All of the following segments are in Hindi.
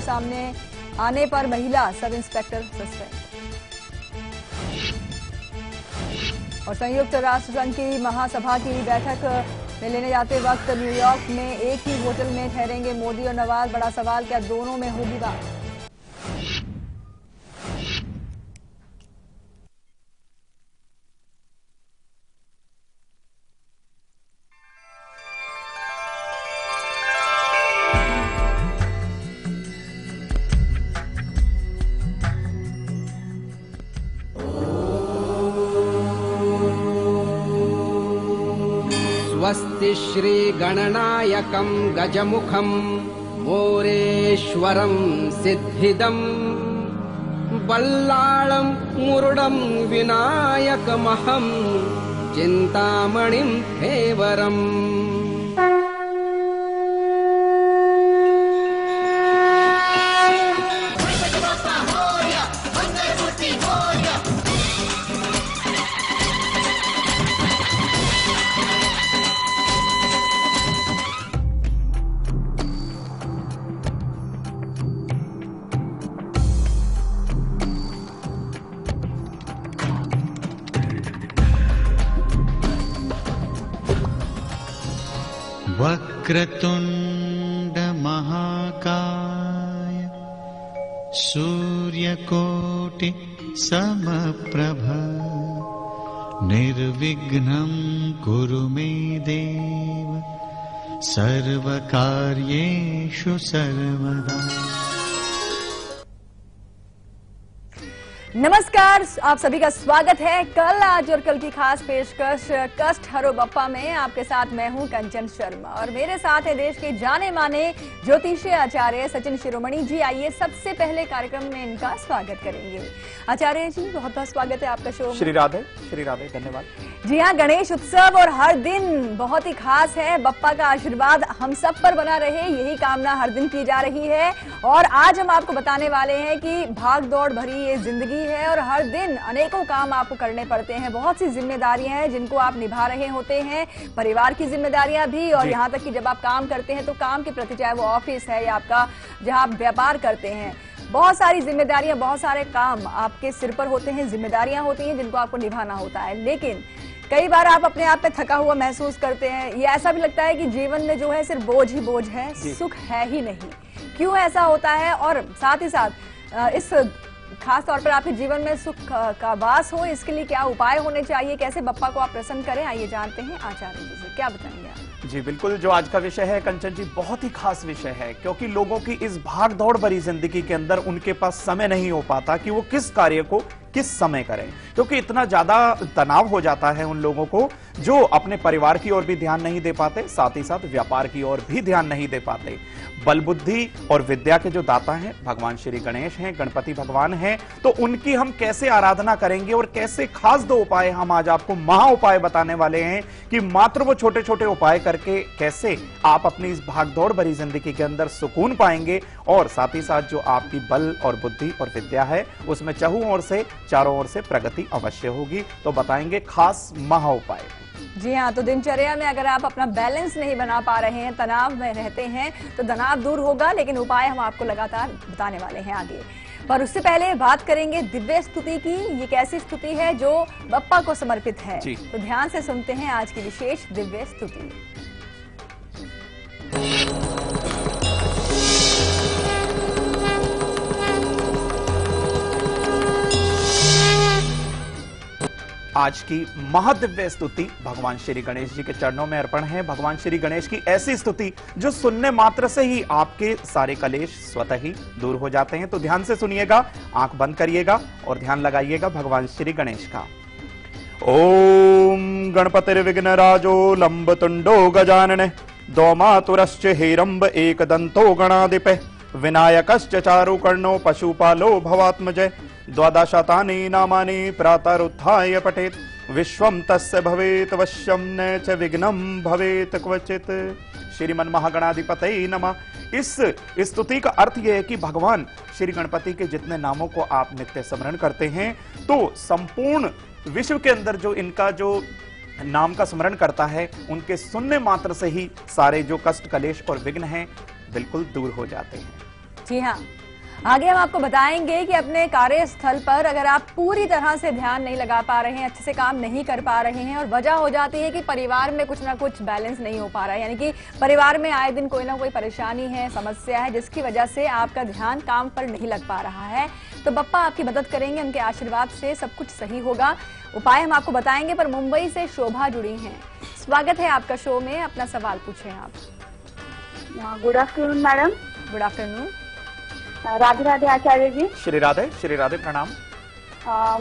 सामने आने पर महिला सब इंस्पेक्टर सस्पेंड। और संयुक्त राष्ट्र संघ की महासभा की बैठक में लेने जाते वक्त न्यूयॉर्क में एक ही होटल में ठहरेंगे मोदी और नवाज। बड़ा सवाल, क्या दोनों में होगी बात? स्वस्ति श्री गणनायकं गजमुखं मोरेश्वरं सिद्धिदं बल्लाळं मुरुडं विनायकमहं चिन्तामणिं हेवरम्। वक्रतुंड महाकाय सूर्यकोटि समप्रभ निर्विघ्नं कुरु मे देव सर्वकार्येषु सर्वदा। नमस्कार, आप सभी का स्वागत है कल आज और कल की खास पेशकश कष्ट हरो बप्पा में। आपके साथ मैं हूं कंचन शर्मा और मेरे साथ है देश के जाने माने ज्योतिषीय आचार्य सचिन शिरोमणि जी। आइए सबसे पहले कार्यक्रम में इनका स्वागत करेंगे। आचार्य जी, बहुत बहुत स्वागत है आपका शो। श्री राधे, धन्यवाद। जी हाँ, गणेश उत्सव और हर दिन बहुत ही खास है। बप्पा का आशीर्वाद हम सब पर बना रहे, यही कामना हर दिन की जा रही है। और आज हम आपको बताने वाले हैं कि भाग दौड़ भरी ये जिंदगी है और हर दिन अनेकों काम आपको करने पड़ते हैं। बहुत सी जिम्मेदारियां हैं जिनको आप निभा रहे होते हैं, परिवार की जिम्मेदारियां भी, और यहाँ तक कि जब आप काम करते हैं तो काम के प्रति, चाहे वो ऑफिस है या आपका जहाँ आप व्यापार करते हैं, बहुत सारी जिम्मेदारियां, बहुत सारे काम आपके सिर पर होते हैं, जिम्मेदारियां होती हैं जिनको आपको निभाना होता है। लेकिन कई बार आप अपने आप पे थका हुआ महसूस करते हैं। ये ऐसा भी लगता है कि जीवन में जो है सिर्फ बोझ ही बोझ है, सुख है ही नहीं। क्यों ऐसा होता है? और साथ ही साथ इस खास तौर पर आपके जीवन में सुख का वास हो, इसके लिए क्या उपाय होने चाहिए, कैसे बप्पा को आप प्रसन्न करें, आइए जानते हैं आचार्य जी से। क्या बताएंगे आप? जी बिल्कुल, जो आज का विषय है कंचन जी, बहुत ही खास विषय है, क्योंकि लोगों की इस भाग दौड़ भरी जिंदगी के अंदर उनके पास समय नहीं हो पाता कि वो किस कार्य को किस समय करें, क्योंकि इतना ज्यादा तनाव हो जाता है उन लोगों को जो अपने परिवार की ओर भी ध्यान नहीं दे पाते, साथ ही साथ व्यापार की ओर भी ध्यान नहीं दे पाते। बल बुद्धि और विद्या के जो दाता हैं भगवान श्री गणेश हैं, गणपति भगवान हैं, तो उनकी हम कैसे आराधना करेंगे और कैसे खास दो उपाय हम आज आपको महा उपाय बताने वाले हैं कि मात्र वो छोटे छोटे उपाय करके कैसे आप अपनी इस भागदौड़ भरी जिंदगी के अंदर सुकून पाएंगे और साथ ही साथ जो आपकी बल और बुद्धि और विद्या है उसमें चारों ओर से प्रगति अवश्य होगी। तो बताएंगे खास महा उपाय। जी हाँ, तो दिनचर्या में अगर आप अपना बैलेंस नहीं बना पा रहे हैं, तनाव में रहते हैं, तो तनाव दूर होगा, लेकिन उपाय हम आपको लगातार बताने वाले हैं आगे। पर उससे पहले बात करेंगे दिव्य स्तुति की। ये कैसी स्तुति है जो बप्पा को समर्पित है, तो ध्यान से सुनते हैं आज की विशेष दिव्य स्तुति। आज की महादिव्य स्तुति भगवान श्री गणेश जी के चरणों में अर्पण है। भगवान श्री गणेश की ऐसी स्तुति जो सुनने मात्र से ही आपके सारे कलेश स्वतः ही दूर हो जाते हैं। तो ध्यान से सुनिएगा, आंख बंद करिएगा और ध्यान लगाइएगा भगवान श्री गणेश का। ओम गणपतिर्विघ्नराजो लंबतुंडो गजानन दौमातुरश्च हेरंब एकदंतो गणाधिपे विनायकश्च चारुकर्णो पशुपालो भवात्मजय द्वादशातानि नामानि प्रातरुत्थाय पठेत् विश्वं तस्य भवेत् वश्यं न च विघ्नं भवेत् क्वचित्। श्रीमन महागणाधिपतये नमः। इस स्तुति का अर्थ यह है कि भगवान श्री गणपति के जितने नामों को आप नित्य स्मरण करते हैं तो संपूर्ण विश्व के अंदर जो इनका जो नाम का स्मरण करता है उनके सुनने मात्र से ही सारे जो कष्ट कलेश और विघ्न हैं बिल्कुल दूर हो जाते हैं। जी हाँ, आगे हम आपको बताएंगे कि अपने कार्यस्थल पर अगर आप पूरी तरह से ध्यान नहीं लगा पा रहे हैं, अच्छे से काम नहीं कर पा रहे हैं और वजह हो जाती है कि परिवार में कुछ ना कुछ बैलेंस नहीं हो पा रहा है, यानी कि परिवार में आए दिन कोई ना कोई परेशानी है, समस्या है, जिसकी वजह से आपका ध्यान काम पर नहीं लग पा रहा है, तो बप्पा आपकी मदद करेंगे। उनके आशीर्वाद से सब कुछ सही होगा। उपाय हम आपको बताएंगे, पर मुंबई से शोभा जुड़ी हैं। स्वागत है आपका शो में, अपना सवाल पूछें आप। Good afternoon madam. Good afternoon. Radhe Radhe Acharya ji. Shri Radhe प्रणाम।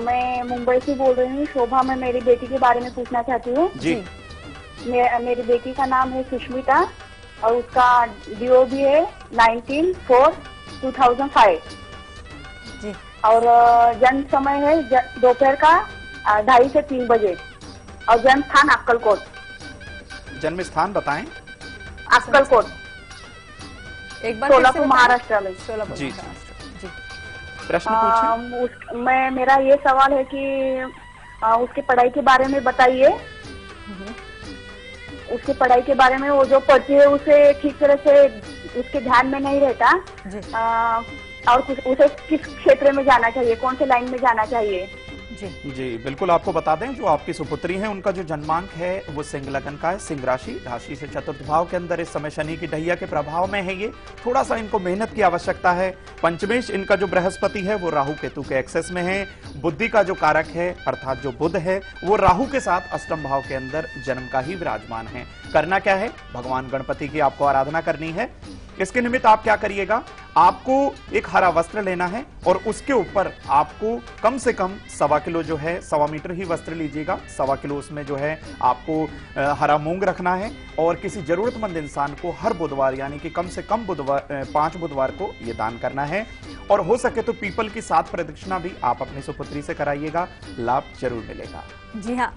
मैं मुंबई से बोल रही हूँ। शोभा, मैं मेरी बेटी के बारे में पूछना चाहती हूँ। जी। मेरी बेटी का नाम है सुष्मिता और उसका ड्यू भी है 19/4/2005 जी। और जन्म समय है दोपहर का 2:30 से 3 बजे और जन्म स्थान अक्कलकोट। जन्म स्थान बताएं। अक्कलकोट, एक बार सोलापुर, महाराष्ट्र में। सोलापुर जी। महाराष्ट्र। जी। प्रश्न पूछें। मेरा ये सवाल है कि उसकी पढ़ाई के बारे में बताइए। उसकी पढ़ाई के बारे में, वो जो पढ़ती है उसे ठीक तरह से उसके ध्यान में नहीं रहता। जी। और उसे किस क्षेत्र में जाना चाहिए, कौन से लाइन में जाना चाहिए? जी बिल्कुल, आपको बता दें, जो आपकी सुपुत्री है उनका जो जन्मांक है वो सिंह लगन का है, सिंह राशि, राशि से चतुर्थ भाव के अंदर इस समय शनि की ढैया के प्रभाव में है। ये थोड़ा सा इनको मेहनत की आवश्यकता है। पंचमेश इनका जो बृहस्पति है वो राहु केतु के एक्सेस में है। बुद्धि का जो कारक है अर्थात जो बुध है वो राहु के साथ अष्टम भाव के अंदर जन्म का ही विराजमान है। करना क्या है, भगवान गणपति की आपको आराधना करनी है। इसके निमित्त आप क्या करिएगा, आपको एक हरा वस्त्र लेना है और उसके ऊपर आपको कम से कम 1.25 किलो जो है, 1.25 मीटर ही वस्त्र लीजिएगा। 1.25 किलो उसमें जो है आपको हरा मूंग रखना है और किसी जरूरतमंद इंसान को हर बुधवार, यानी कि कम से कम 5 बुधवार को यह दान करना है। और हो सके तो पीपल की 7 प्रदक्षिणा भी आप अपनी सुपुत्री से कराइएगा, लाभ जरूर मिलेगा। जी हाँ,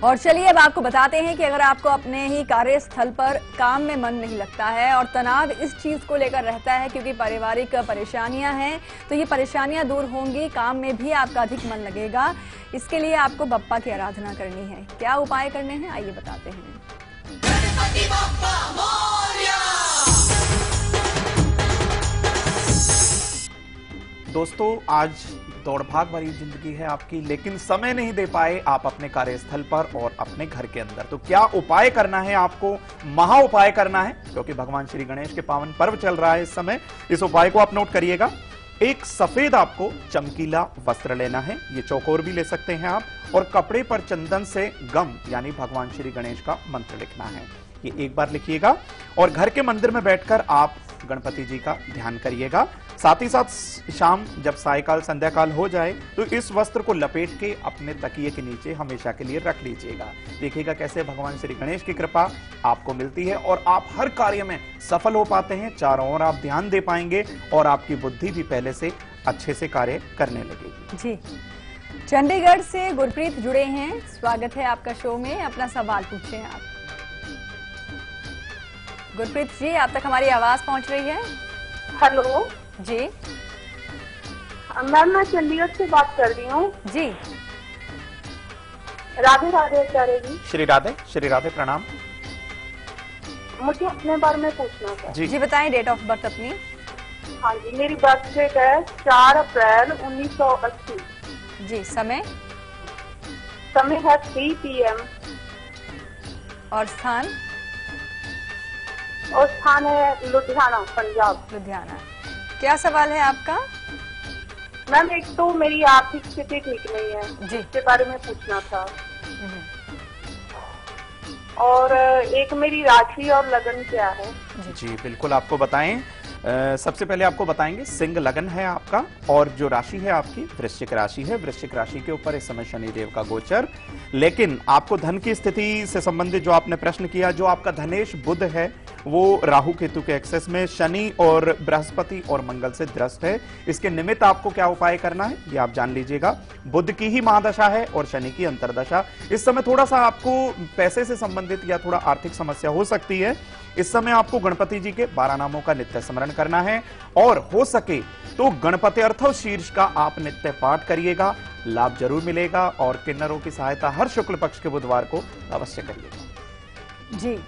और चलिए अब आपको बताते हैं कि अगर आपको अपने ही कार्यस्थल पर काम में मन नहीं लगता है और तनाव इस चीज को लेकर रहता है क्योंकि पारिवारिक परेशानियां हैं, तो ये परेशानियां दूर होंगी, काम में भी आपका अधिक मन लगेगा। इसके लिए आपको बप्पा की आराधना करनी है। क्या उपाय करने हैं, आइए बताते हैं। दोस्तों, आज दौड़ भाग भरी जिंदगी है आपकी, लेकिन समय नहीं दे पाए आप अपने कार्यस्थल पर और अपने घर के अंदर। तो क्या उपाय करना है, आपको महा उपाय करना है, क्योंकि भगवान श्री गणेश के पावन पर्व चल रहा है इस समय। इस उपाय को आप नोट करिएगा। एक सफेद आपको चमकीला वस्त्र लेना है, ये चौकोर भी ले सकते हैं आप, और कपड़े पर चंदन से गम यानी भगवान श्री गणेश का मंत्र लिखना है। ये एक बार लिखिएगा और घर के मंदिर में बैठकर आप गणपति जी का ध्यान करिएगा। साथ ही साथ शाम जब सायकाल संध्याकाल हो जाए तो इस वस्त्र को लपेट के अपने तकिए के नीचे हमेशा के लिए रख लीजिएगा। देखिएगा कैसे भगवान श्री गणेश की कृपा आपको मिलती है और आप हर कार्य में सफल हो पाते हैं। चारों ओर आप ध्यान दे पाएंगे और आपकी बुद्धि भी पहले से अच्छे से कार्य करने लगेगी। जी, चंडीगढ़ से गुरप्रीत जुड़े हैं। स्वागत है आपका शो में, अपना सवाल पूछें आप। गुरप्रीत जी, आप तक हमारी आवाज पहुंच रही है? हेलो जी मैम, मैं चंडीगढ़ से बात कर रही हूँ। जी। राधे राधे आचार्य जी। श्री राधे प्रणाम। मुझे अपने बारे में पूछना था। जी बताएं, डेट ऑफ बर्थ अपनी। हाँ जी, मेरी बर्थ डेट है 4 अप्रैल 1980। जी। समय है 3 PM और स्थान? और स्थान है लुधियाना, पंजाब। लुधियाना। क्या सवाल है आपका? मैम, एक तो मेरी आर्थिक स्थिति ठीक नहीं है जी, इसके बारे में पूछना था, और एक मेरी राशि और लगन क्या है? जी बिल्कुल, आपको बताएं। सबसे पहले आपको बताएंगे सिंह लगन है आपका और जो राशि है आपकी वृश्चिक राशि है। वृश्चिक राशि के ऊपर इस समय शनिदेव का गोचर। लेकिन आपको धन की स्थिति से संबंधित जो आपने प्रश्न किया, जो आपका धनेश बुध है वो राहु केतु के एक्सेस में, शनि और बृहस्पति और मंगल से ग्रस्त है। इसके निमित्त आपको क्या उपाय करना है ये आप जान लीजिएगा। बुध की ही महादशा है और शनि की अंतरदशा। इस समय थोड़ा सा आपको पैसे से संबंधित या थोड़ा आर्थिक समस्या हो सकती है। इस समय आपको गणपति जी के 12 नामों का नित्य स्मरण करना है और हो सके तो गणपति अर्थव शीर्ष का आप नित्य पाठ करिएगा, लाभ जरूर मिलेगा। और किन्नरों की सहायता हर शुक्ल पक्ष के बुधवार को अवश्य करिएगा। जी।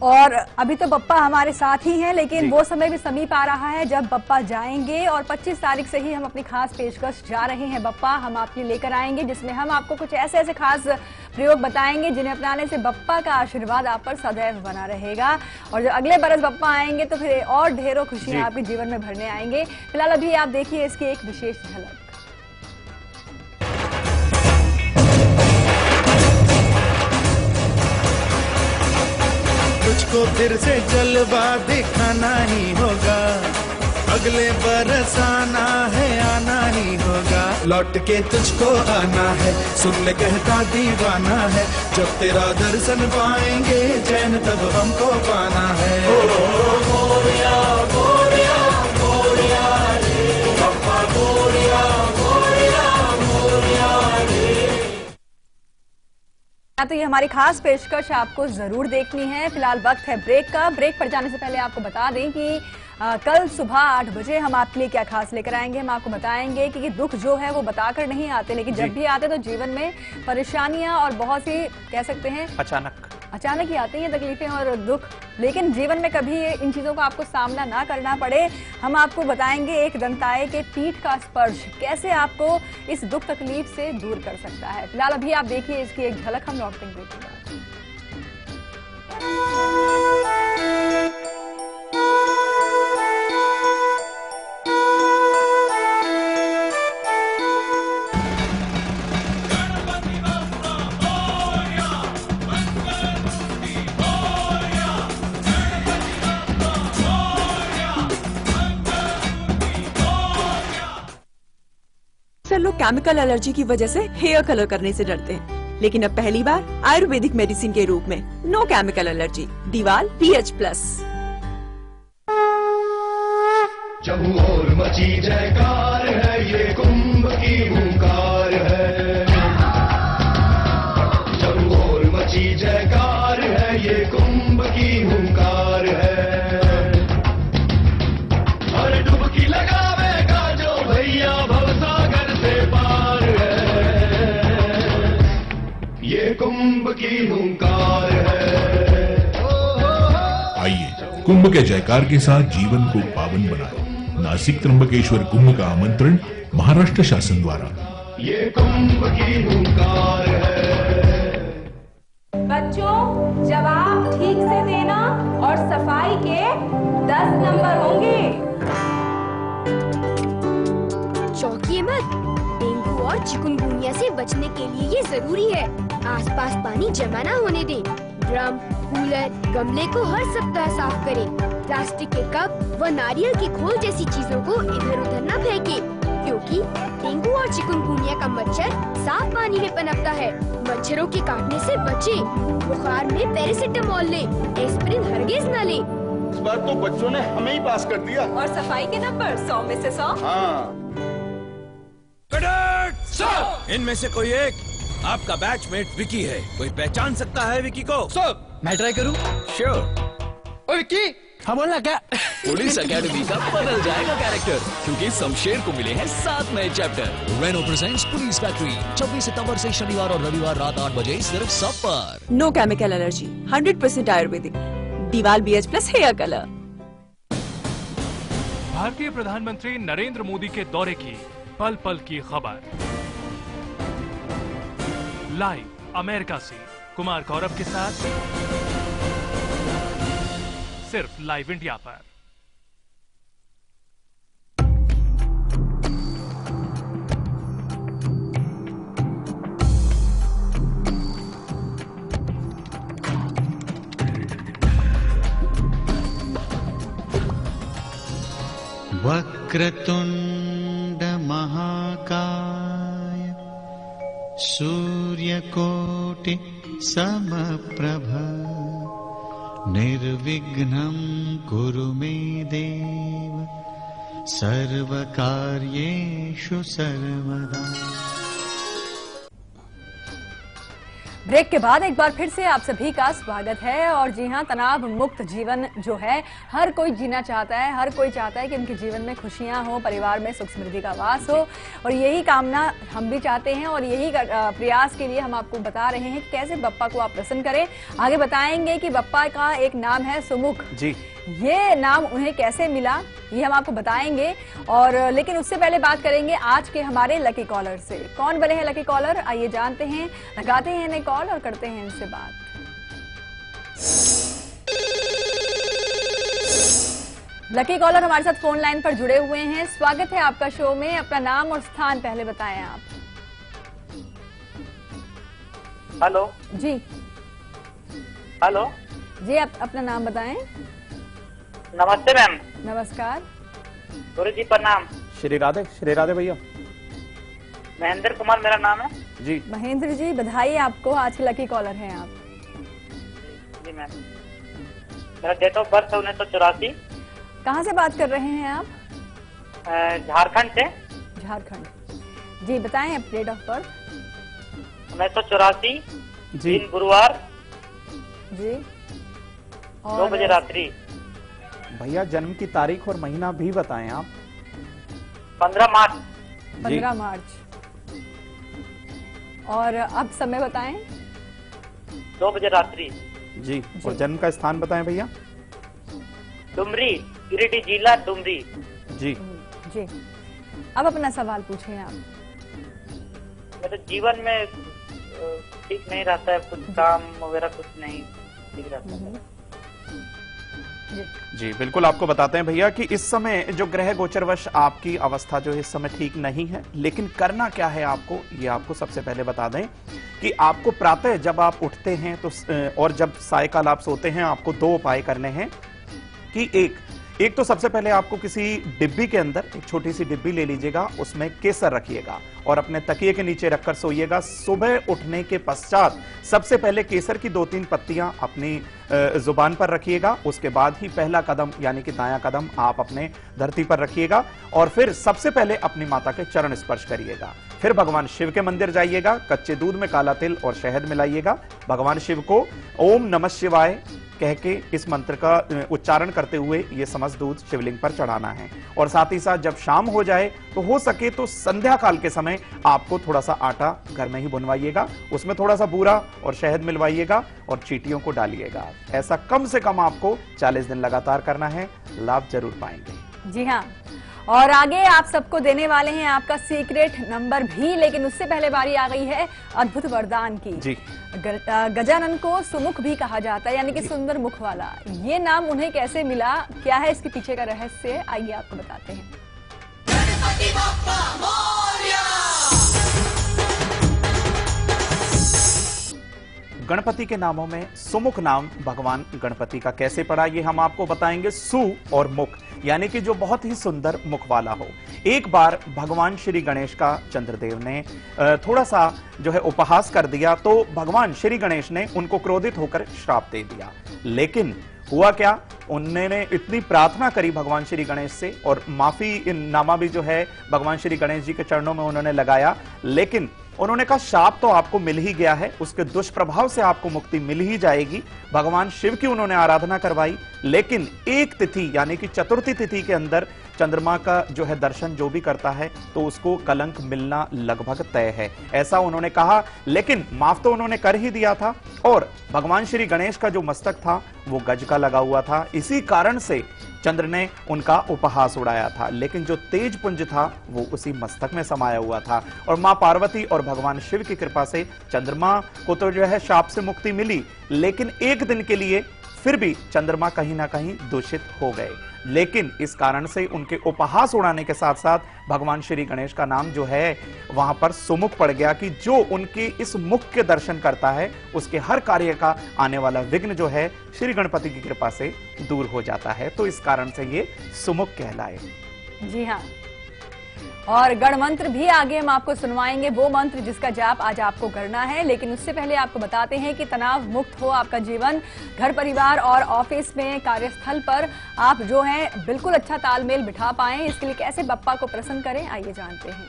और अभी तो बप्पा हमारे साथ ही हैं, लेकिन वो समय भी समीप आ रहा है जब बप्पा जाएंगे और 25 तारीख से ही हम अपनी खास पेशकश जा रहे हैं बप्पा हम आपके लेकर आएंगे, जिसमें हम आपको कुछ ऐसे ऐसे खास प्रयोग बताएंगे जिन्हें अपनाने से बप्पा का आशीर्वाद आप पर सदैव बना रहेगा। और जब अगले बरस बप्पा आएंगे तो फिर और ढेरों खुशियां आपके जीवन में भरने आएंगे। फिलहाल अभी आप देखिए इसकी एक विशेष झलक। तुझको फिर से जलवा दिखाना ही होगा, अगले बरस आना है आना ही होगा, लौट के तुझको आना है, सुन ले कहता दीवाना है, जब तेरा दर्शन पाएंगे चैन तब हमको पाना है। ओ मोरिया मोरिया मोरिया रे बप्पा मोरिया मोरिया मोरिया रे। तो ये हमारी खास पेशकश आपको जरूर देखनी है। फिलहाल वक्त है ब्रेक का। ब्रेक पर जाने से पहले आपको बता दें कि कल सुबह 8 बजे हम आपके लिए क्या खास लेकर आएंगे। हम आपको बताएंगे कि दुख जो है वो बताकर नहीं आते, लेकिन जब भी आते तो जीवन में परेशानियां और बहुत सी कह सकते हैं अचानक ही आती हैं तकलीफें और दुख, लेकिन जीवन में कभी इन चीजों का आपको सामना ना करना पड़े। हम आपको बताएंगे एक दंताए के पीठ का स्पर्श कैसे आपको इस दुख तकलीफ से दूर कर सकता है। फिलहाल अभी आप देखिए इसकी एक झलक, हम लौटते हैं ब्रेक के बाद। अक्सर लोग केमिकल एलर्जी की वजह से हेयर कलर करने से डरते हैं, लेकिन अब पहली बार आयुर्वेदिक मेडिसिन के रूप में नो केमिकल एलर्जी दीवाल PH+। जब और मची जयकार है ये कुंभ की हुंकार है, जब और मची जयकार है ये कुंभ की हुंकार है, हर डुबकी लगावेगा जो भैया भवसागर से पार है, ये कुंभ की हुंकार है। आइए कुंभ के जयकार के साथ जीवन को पावन बनाएं। नासिक त्र्यंबकेश्वर कुंभ का आमंत्रण महाराष्ट्र शासन द्वारा। ये कुंभ की हुंकार है। बच्चों जवाब ठीक से देना और सफाई के 10 नंबर होंगे। चौंकिए मत, डेंगू और चिकुनगुनिया से बचने के लिए ये जरूरी है। आसपास पानी जमा ना होने दें। ड्रम, कूलर, गमले को हर सप्ताह साफ करें। प्लास्टिक के कप व नारियल की खोल जैसी चीजों को इधर उधर न फेंकें, क्योंकि डेंगू और चिकुनगुनिया का मच्छर साफ पानी में पनपता है। मच्छरों के काटने से बचें। बुखार में पैरासिटामोल लें, एस्पिरिन हरगिज न लें। इस बार तो बच्चों ने हमें ही पास कर दिया। और सफाई के नंबर 100 में से 100। हाँ। इनमें से कोई एक आपका बैचमेट विकी है। कोई पहचान सकता है विकी को? मैं ट्राई करूं? श्योर। विक्की, हाँ बोलना क्या? पुलिस एकेडमी का बदल जाएगा कैरेक्टर, क्योंकि शमशेर को मिले हैं 7 नए chapter. Renault presents police factory 24 सितंबर से शनिवार और रविवार रात 8 बजे सिर्फ सब पर। नो केमिकल एलर्जी, 100% आयुर्वेदिक दीवाल BH+ हेयर कलर। भारतीय प्रधानमंत्री नरेंद्र मोदी के दौरे की पल पल की खबर लाइव अमेरिका से कुमार गौरव के साथ सिर्फ लाइव इंडिया पर। वक्रतुंड महाकाय सूर्यकोटि समप्रभ निर्विघ्नं कुरु मे देव सर्वकार्येषु सर्वदा। ब्रेक के बाद एक बार फिर से आप सभी का स्वागत है। और जी हाँ, तनाव मुक्त जीवन जो है हर कोई जीना चाहता है। हर कोई चाहता है कि उनके जीवन में खुशियां हो, परिवार में सुख समृद्धि का वास हो, और यही कामना हम भी चाहते हैं। और यही प्रयास के लिए हम आपको बता रहे हैं कि कैसे बप्पा को आप प्रसन्न करें। आगे बताएंगे कि बप्पा का एक नाम है सुमुख जी, ये नाम उन्हें कैसे मिला ये हम आपको बताएंगे। और लेकिन उससे पहले बात करेंगे आज के हमारे लकी कॉलर से। कौन बने हैं लकी कॉलर, आइए जानते हैं। लगाते हैं इन्हें कॉल और करते हैं इनसे बात। लकी कॉलर हमारे साथ फोन लाइन पर जुड़े हुए हैं। स्वागत है आपका शो में। अपना नाम और स्थान पहले बताएं आप। हेलो जी। हेलो जी, आप अपना नाम बताएं। नमस्ते मैम। नमस्कार। गुरु जी प्रणाम। श्री राधे भैया। महेंद्र कुमार मेरा नाम है जी। महेंद्र जी, बधाई आपको, आज के लकी कॉलर हैं आप। जी मैम, मेरा डेट ऑफ बर्थ है 1984। कहाँ से बात कर रहे हैं आप? झारखंड से। झारखंड, जी बताएं आप डेट ऑफ बर्थ। 1984 जी, दिन गुरुवार जी, 2 बजे रात्रि। भैया जन्म की तारीख और महीना भी बताएं आप। 15 मार्च। 15 मार्च। और अब समय बताएं। 2 बजे रात्रि जी। और जन्म का स्थान बताएं भैया। डुमरी, गिरिडीह जिला डुमरी। जी जी। अब अपना सवाल पूछें आप। मेरे जीवन में ठीक नहीं रहता है, कुछ काम वगैरह कुछ नहीं ठीक रहता है। जी बिल्कुल, आपको बताते हैं भैया कि इस समय जो ग्रह गोचरवश आपकी अवस्था जो है इस समय ठीक नहीं है। लेकिन करना क्या है आपको, ये आपको सबसे पहले बता दें कि आपको प्रातः जब आप उठते हैं तो और जब सायकाल आप सोते हैं, आपको 2 उपाय करने हैं। कि एक तो सबसे पहले आपको किसी डिब्बी के अंदर एक छोटी सी डिब्बी ले लीजिएगा, उसमें केसर रखिएगा और अपने तकिए के नीचे रखकर सोइएगा। सुबह उठने के पश्चात सबसे पहले केसर की 2-3 पत्तियां अपनी जुबान पर रखिएगा। उसके बाद ही पहला कदम यानी कि दायां कदम आप अपने धरती पर रखिएगा और फिर सबसे पहले अपनी माता के चरण स्पर्श करिएगा। फिर भगवान शिव के मंदिर जाइएगा, कच्चे दूध में काला तिल और शहद मिलाइएगा। भगवान शिव को ओम नमः शिवाय कह के इस मंत्र का उच्चारण करते हुए ये समस्त दूध शिवलिंग पर चढ़ाना है। और साथ ही साथ जब शाम हो जाए तो हो सके तो संध्या काल के समय आपको थोड़ा सा आटा घर में ही बुनवाइएगा, उसमें थोड़ा सा बूरा और शहद मिलवाइएगा और चींटियों को डालिएगा। ऐसा कम से कम आपको 40 दिन लगातार करना है, लाभ जरूर पाएंगे। जी हाँ, और आगे आप सबको देने वाले हैं आपका सीक्रेट नंबर भी। लेकिन उससे पहले बारी आ गई है अद्भुत वरदान की जी। गजानन को सुमुख भी कहा जाता है, यानी कि सुंदर मुख वाला। ये नाम उन्हें कैसे मिला, क्या है इसके पीछे का रहस्य, आइए आपको बताते हैं। गणपति के नामों में सुमुख नाम भगवान गणपति का कैसे पड़ा, ये हम आपको बताएंगे। सु और मुख यानी कि जो बहुत ही सुंदर मुख वाला हो। एक बार भगवान श्री गणेश का चंद्रदेव ने थोड़ा सा जो है उपहास कर दिया, तो भगवान श्री गणेश ने उनको क्रोधित होकर श्राप दे दिया। लेकिन हुआ क्या, उन्होंने इतनी प्रार्थना करी भगवान श्री गणेश से और माफी नामा भी जो है भगवान श्री गणेश जी के चरणों में उन्होंने लगाया। लेकिन उन्होंने कहा शाप तो आपको मिल ही गया है, उसके दुष्प्रभाव से आपको मुक्ति मिल ही जाएगी। भगवान शिव की उन्होंने आराधना करवाई। लेकिन एक तिथि यानी कि चतुर्थी तिथि के अंदर चंद्रमा का जो है दर्शन जो भी करता है तो उसको कलंक मिलना लगभग तय है, ऐसा उन्होंने कहा। लेकिन माफ तो उन्होंने कर ही दिया था। और भगवान श्री गणेश का जो मस्तक था वो गज का लगा हुआ था, इसी कारण से चंद्र ने उनका उपहास उड़ाया था। लेकिन जो तेज पुंज था वो उसी मस्तक में समाया हुआ था। और मां पार्वती और भगवान शिव की कृपा से चंद्रमा को तो जो है शाप से मुक्ति मिली, लेकिन एक दिन के लिए फिर भी चंद्रमा कहीं ना कहीं दूषित हो गए। लेकिन इस कारण से उनके उपहास उड़ाने के साथ साथ भगवान श्री गणेश का नाम जो है वहां पर सुमुख पड़ गया कि जो उनके इस मुख के दर्शन करता है उसके हर कार्य का आने वाला विघ्न जो है श्री गणपति की कृपा से दूर हो जाता है। तो इस कारण से ये सुमुख कहलाए। जी हाँ, और गण मंत्र भी आगे हम आपको सुनवाएंगे, वो मंत्र जिसका जाप आज आपको करना है। लेकिन उससे पहले आपको बताते हैं कि तनाव मुक्त हो आपका जीवन, घर परिवार और ऑफिस में, कार्यस्थल पर आप जो है बिल्कुल अच्छा तालमेल बिठा पाएं। इसके लिए कैसे बप्पा को प्रसन्न करें, आइए जानते हैं।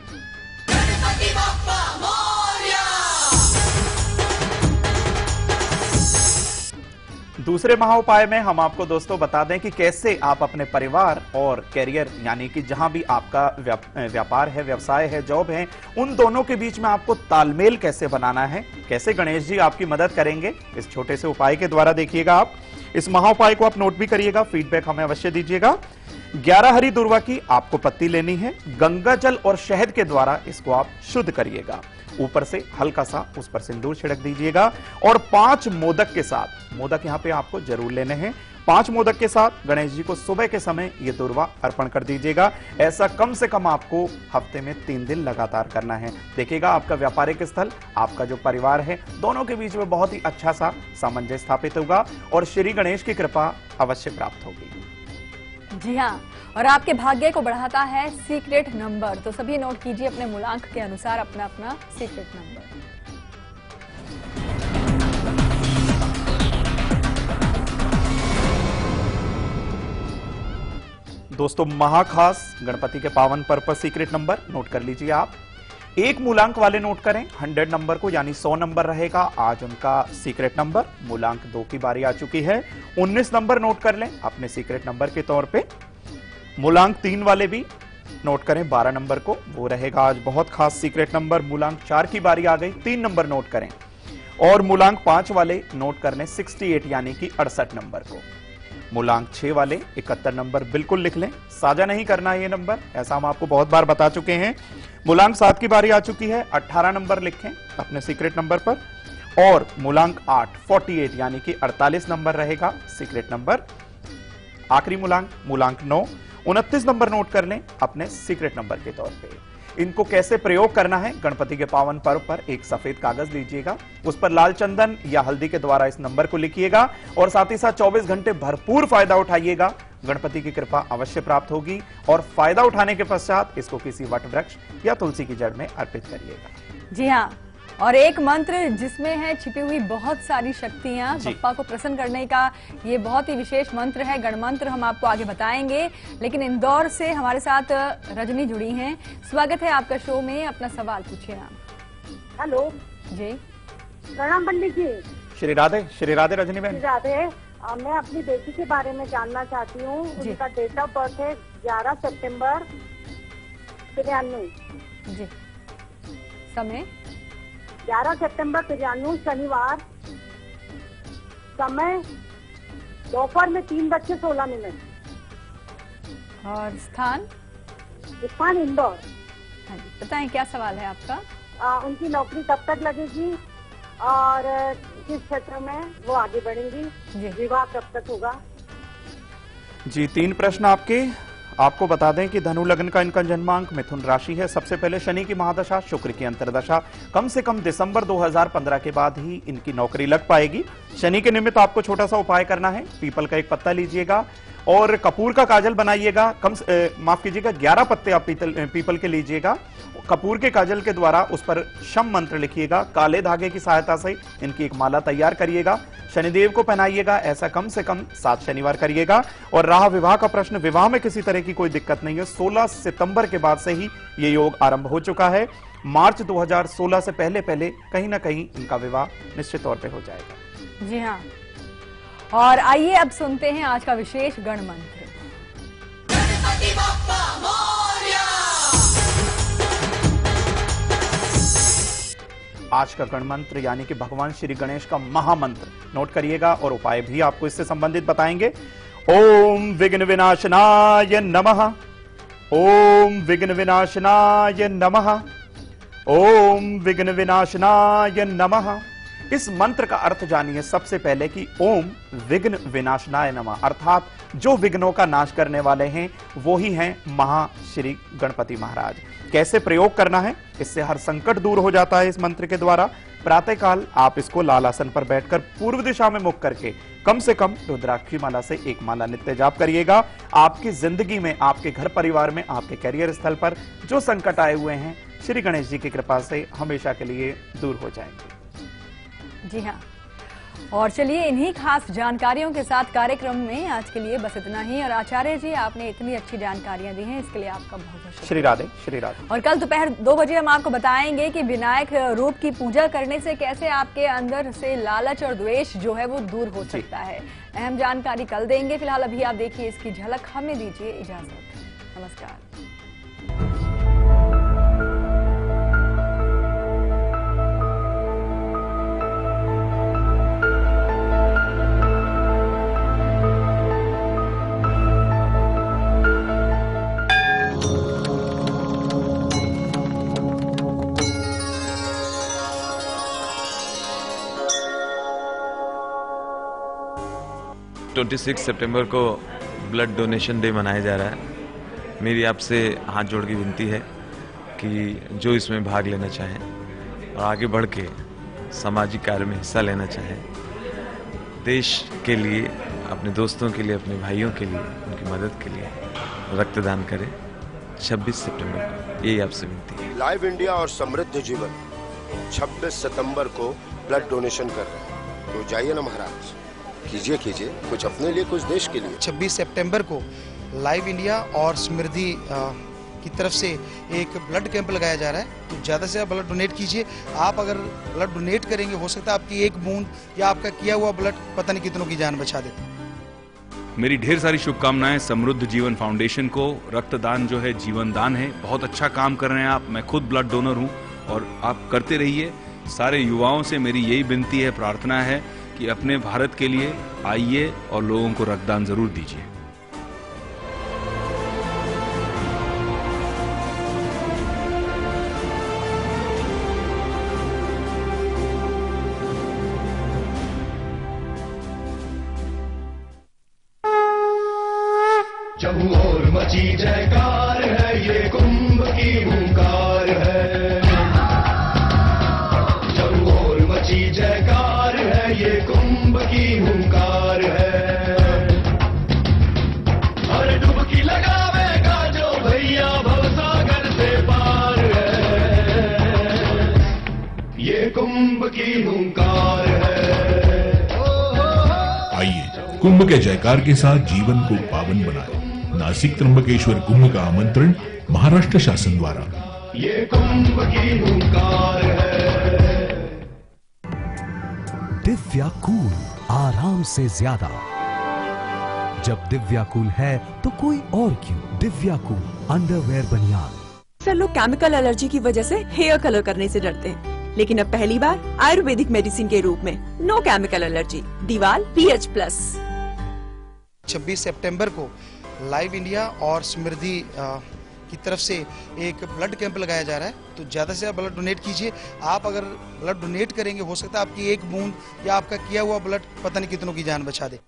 दूसरे महाउपाय में हम आपको दोस्तों बता दें कि कैसे आप अपने परिवार और कैरियर यानी कि जहां भी आपका व्यापार है, व्यवसाय है, जॉब है, उन दोनों के बीच में आपको तालमेल कैसे बनाना है, कैसे गणेश जी आपकी मदद करेंगे इस छोटे से उपाय के द्वारा। देखिएगा आप इस महाउपाय को आप नोट भी करिएगा, फीडबैक हमें अवश्य दीजिएगा। 11 हरी दुर्वा की आपको पत्ती लेनी है, गंगा जल और शहद के द्वारा इसको आप शुद्ध करिएगा। ऊपर से हल्का सा उस पर सिंदूर छिड़क दीजिएगा और 5 मोदक के साथ, मोदक यहां पे आपको जरूर लेने हैं, 5 मोदक के साथ गणेश जी को सुबह के समय ये दुर्वा अर्पण कर दीजिएगा। ऐसा कम से कम आपको हफ्ते में 3 दिन लगातार करना है। देखिएगा आपका व्यापारिक स्थल, आपका जो परिवार है, दोनों के बीच में बहुत ही अच्छा सा सामंजस्य स्थापित होगा और श्री गणेश की कृपा अवश्य प्राप्त होगी। जी हाँ, और आपके भाग्य को बढ़ाता है सीक्रेट नंबर। तो सभी नोट कीजिए अपने मूलांक के अनुसार अपना अपना सीक्रेट नंबर। दोस्तों महाखास गणपति के पावन पर्व पर सीक्रेट नंबर नोट कर लीजिए आप। 1 मूलांक वाले नोट करें 100 नंबर को, यानी 100 नंबर रहेगा आज उनका सीक्रेट नंबर। मूलांक 2 की बारी आ चुकी है, 19 नंबर नोट कर लें अपने सीक्रेट नंबर के तौर पे। मूलांक 3 वाले भी नोट करें 12 नंबर को, वो रहेगा आज बहुत खास सीक्रेट नंबर। मूलांक 4 की बारी आ गई, 3 नंबर नोट करें। और मूलांक 5 वाले नोट कर लें 68 यानी कि 68 नंबर को। मूलांक 6 वाले 71 नंबर बिल्कुल लिख लें, साझा नहीं करना है ये नंबर, ऐसा हम आपको बहुत बार बता चुके हैं। मूलांक 7 की बारी आ चुकी है, 18 नंबर लिखें अपने सीक्रेट नंबर पर। और मूलांक 8 48 यानी कि 48 नंबर रहेगा सीक्रेट नंबर। आखिरी मूलांक 9 29 नंबर नोट कर लें अपने सीक्रेट नंबर के तौर पे। इनको कैसे प्रयोग करना है, गणपति के पावन पर्व पर एक सफेद कागज लीजिएगा, उस पर लाल चंदन या हल्दी के द्वारा इस नंबर को लिखिएगा और साथ ही साथ 24 घंटे भरपूर फायदा उठाइएगा। गणपति की कृपा अवश्य प्राप्त होगी और फायदा उठाने के पश्चात इसको किसी वट वृक्ष या तुलसी की जड़ में अर्पित करिएगा। जी हाँ, और एक मंत्र जिसमें है छिपी हुई बहुत सारी शक्तियां, बप्पा को प्रसन्न करने का ये बहुत ही विशेष मंत्र है, गणमंत्र हम आपको आगे बताएंगे। लेकिन इंदौर से हमारे साथ रजनी जुड़ी हैं। स्वागत है आपका शो में, अपना सवाल पूछिए आप। हेलो जी, प्रणाम पंडित जी। श्री राधे रजनी बहन। राधे, मैं अपनी बेटी के बारे में जानना चाहती हूँ। उनका डेट ऑफ बर्थ है 11 सितंबर 93। जी, समय 11 सितंबर 93 शनिवार, समय दोपहर में 3:16। और स्थान इंदौर। हाँ जी, बताएं क्या सवाल है आपका। उनकी नौकरी कब तक लगेगी और किस क्षेत्र में वो आगे बढ़ेंगी, विवाह कब तक होगा। जी 3 प्रश्न आपके। आपको बता दें कि धनु लग्न का इनका जन्मांक मिथुन राशि है। सबसे पहले शनि की महादशा, शुक्र की अंतरदशा कम से कम दिसंबर 2015 के बाद ही इनकी नौकरी लग पाएगी। शनि के निमित्त आपको छोटा सा उपाय करना है, पीपल का एक पत्ता लीजिएगा और कपूर का काजल बनाइएगा। माफ कीजिएगा 11 पत्ते आप पीपल के लीजिएगा। कपूर के काजल के द्वारा उस पर शम मंत्र लिखिएगा। काले धागे की सहायता से इनकी एक माला तैयार करिएगा, शनिदेव को पहनाइएगा। ऐसा कम से कम 7 शनिवार करिएगा। और रहा विवाह का प्रश्न, विवाह में किसी तरह की कोई दिक्कत नहीं है। 16 सितंबर के बाद से ही ये योग आरंभ हो चुका है। मार्च 2016 से पहले कहीं ना कहीं इनका विवाह निश्चित तौर पर हो जाएगा। जी हाँ, और आइए अब सुनते हैं आज का विशेष गण मंत्र। आज का गण मंत्र यानी कि भगवान श्री गणेश का महामंत्र नोट करिएगा और उपाय भी आपको इससे संबंधित बताएंगे। ओम विघ्न विनाशनाय नमः, ओम विघ्न विनाशनाय नमः, ओम विघ्न विनाशनाय नमः। इस मंत्र का अर्थ जानिए सबसे पहले कि ओम विघ्न विनाशनाय नमः, अर्थात जो विघ्नों का नाश करने वाले हैं वो ही हैं महाश्री गणपति महाराज। कैसे प्रयोग करना है, इससे हर संकट दूर हो जाता है इस मंत्र के द्वारा। प्रातःकाल आप इसको लाल आसन पर बैठकर पूर्व दिशा में मुख करके कम से कम रुद्राक्षी माला से एक माला नित्य जाप करिएगा। आपकी जिंदगी में, आपके घर परिवार में, आपके करियर स्थल पर जो संकट आए हुए हैं श्री गणेश जी की कृपा से हमेशा के लिए दूर हो जाएंगे। जी हाँ, और चलिए इन्हीं खास जानकारियों के साथ कार्यक्रम में आज के लिए बस इतना ही। और आचार्य जी, आपने इतनी अच्छी जानकारियां दी हैं, इसके लिए आपका बहुत बहुत शुक्रिया। श्री राधे, श्री राधे। और कल दोपहर 2 बजे हम आपको बताएंगे कि विनायक रूप की पूजा करने से कैसे आपके अंदर से लालच और द्वेष जो है वो दूर हो सकता है। अहम जानकारी कल देंगे। फिलहाल अभी आप देखिए इसकी झलक, हमें दीजिए इजाजत। नमस्कार। सितंबर को ब्लड डोनेशन डे मनाया जा रहा है। मेरी आपसे हाथ जोड़ की विनती है कि जो इसमें भाग लेना चाहें और आगे बढ़ के सामाजिक कार्य में हिस्सा लेना चाहें, देश के लिए, अपने दोस्तों के लिए, अपने भाइयों के लिए, उनकी मदद के लिए रक्तदान करें 26 सितंबर को। यही आपसे विनती है। लाइव इंडिया और समृद्ध जीवन 26 सितंबर को ब्लड डोनेशन कर रहे हैं, तो जाइए ना महाराज, कीजिए कुछ अपने लिए, कुछ देश के लिए। 26 सितंबर को लाइव इंडिया और समृद्धि की तरफ से एक ब्लड कैंप लगाया जा रहा है, तो ज़्यादा से ज़्यादा ब्लड डोनेट कीजिए। आप अगर ब्लड डोनेट करेंगे, हो सकता है आपकी एक बूंद या आपका किया हुआ ब्लड पता नहीं कितनों की जान बचा देते। मेरी ढेर सारी शुभकामनाएं समृद्ध जीवन फाउंडेशन को। रक्तदान जो है जीवन दान है। बहुत अच्छा काम कर रहे हैं आप। मैं खुद ब्लड डोनर हूं और आप करते रहिए। सारे युवाओं से मेरी यही विनती है, प्रार्थना है कि अपने भारत के लिए आइए और लोगों को रक्तदान जरूर दीजिए। जब और मची जयकार है, ये कुंभ की हुंकार है। जब और मची जयकार है, ये कुंभ की हुंकार है। हर डुबकी लगावेगा जो भैया भवसागर से पार है, ये कुंभ की हुंकार है। आइए कुंभ के जयकार के साथ जीवन को पावन बनाएं। नासिक त्र्यंबकेश्वर कुंभ का आमंत्रण महाराष्ट्र शासन द्वारा। ये कुंभ की हुंकार है। दिव्याकूल, आराम से ज्यादा। जब दिव्याकूल है तो कोई और क्यों? दिव्याकूल अंडरवेयर बनियान। सर, लोग केमिकल एलर्जी की वजह से हेयर कलर करने से डरते हैं, लेकिन अब पहली बार आयुर्वेदिक मेडिसिन के रूप में नो केमिकल एलर्जी, दीवाल PH+। 26 सितंबर को लाइव इंडिया और समृद्धि की तरफ से एक ब्लड कैंप लगाया जा रहा है, तो ज़्यादा से ज़्यादा ब्लड डोनेट कीजिए। आप अगर ब्लड डोनेट करेंगे, हो सकता है आपकी एक बूंद या आपका किया हुआ ब्लड पता नहीं कितनों की जान बचा दे।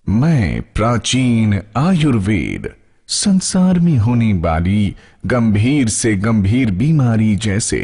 मैं प्राचीन आयुर्वेद संसार में होने वाली गंभीर से गंभीर बीमारी जैसे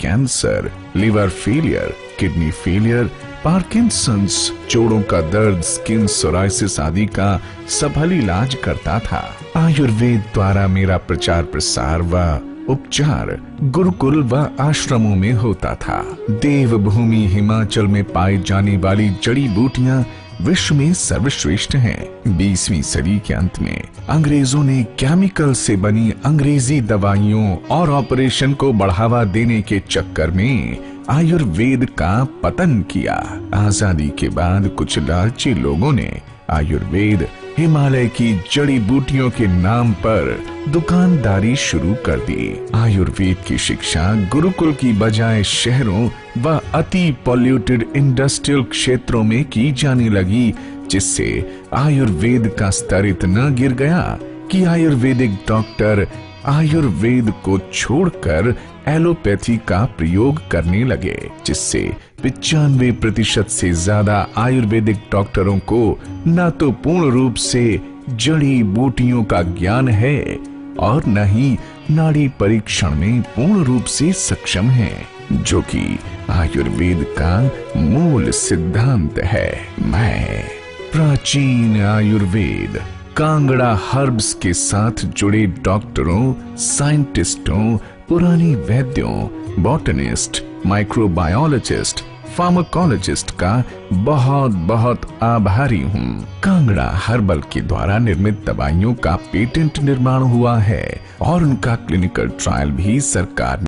cancer, liver failure, kidney failure, Parkinson's, जोड़ों का दर्द, स्किन सोराइसिस आदि का सफल इलाज करता था। आयुर्वेद द्वारा मेरा प्रचार प्रसार व उपचार गुरुकुल व आश्रमों में होता था। देवभूमि हिमाचल में पाई जाने वाली जड़ी बूटियां विश्व में सर्वश्रेष्ठ हैं। 20वीं सदी के अंत में अंग्रेजों ने केमिकल से बनी अंग्रेजी दवाइयों और ऑपरेशन को बढ़ावा देने के चक्कर में आयुर्वेद का पतन किया। आजादी के बाद कुछ लालची लोगों ने आयुर्वेद हिमालय की जड़ी बूटियों के नाम पर दुकानदारी शुरू कर दी। आयुर्वेद की शिक्षा गुरुकुल की बजाय शहरों व अति पॉल्यूटेड इंडस्ट्रियल क्षेत्रों में की जाने लगी, जिससे आयुर्वेद का स्तर इतना गिर गया कि आयुर्वेदिक डॉक्टर आयुर्वेद को छोड़कर एलोपैथी का प्रयोग करने लगे, जिससे 95% से ज्यादा आयुर्वेदिक डॉक्टरों को न तो पूर्ण रूप से जड़ी बूटियों का ज्ञान है और न ही नाड़ी परीक्षण में पूर्ण रूप से सक्षम है, जो कि आयुर्वेद का मूल सिद्धांत है। मैं प्राचीन आयुर्वेद कांगड़ा हर्ब्स के साथ जुड़े डॉक्टरों, साइंटिस्टों, पुरानी वैद्यों, बॉटनिस्ट, माइक्रोबायोलॉजिस्ट, फार्माकोलॉजिस्ट का बहुत बहुत आभारी हूँ। कांगड़ा हर्बल के द्वारा निर्मित दवाइयों का पेटेंट निर्माण हुआ है और उनका क्लिनिकल ट्रायल भी सरकार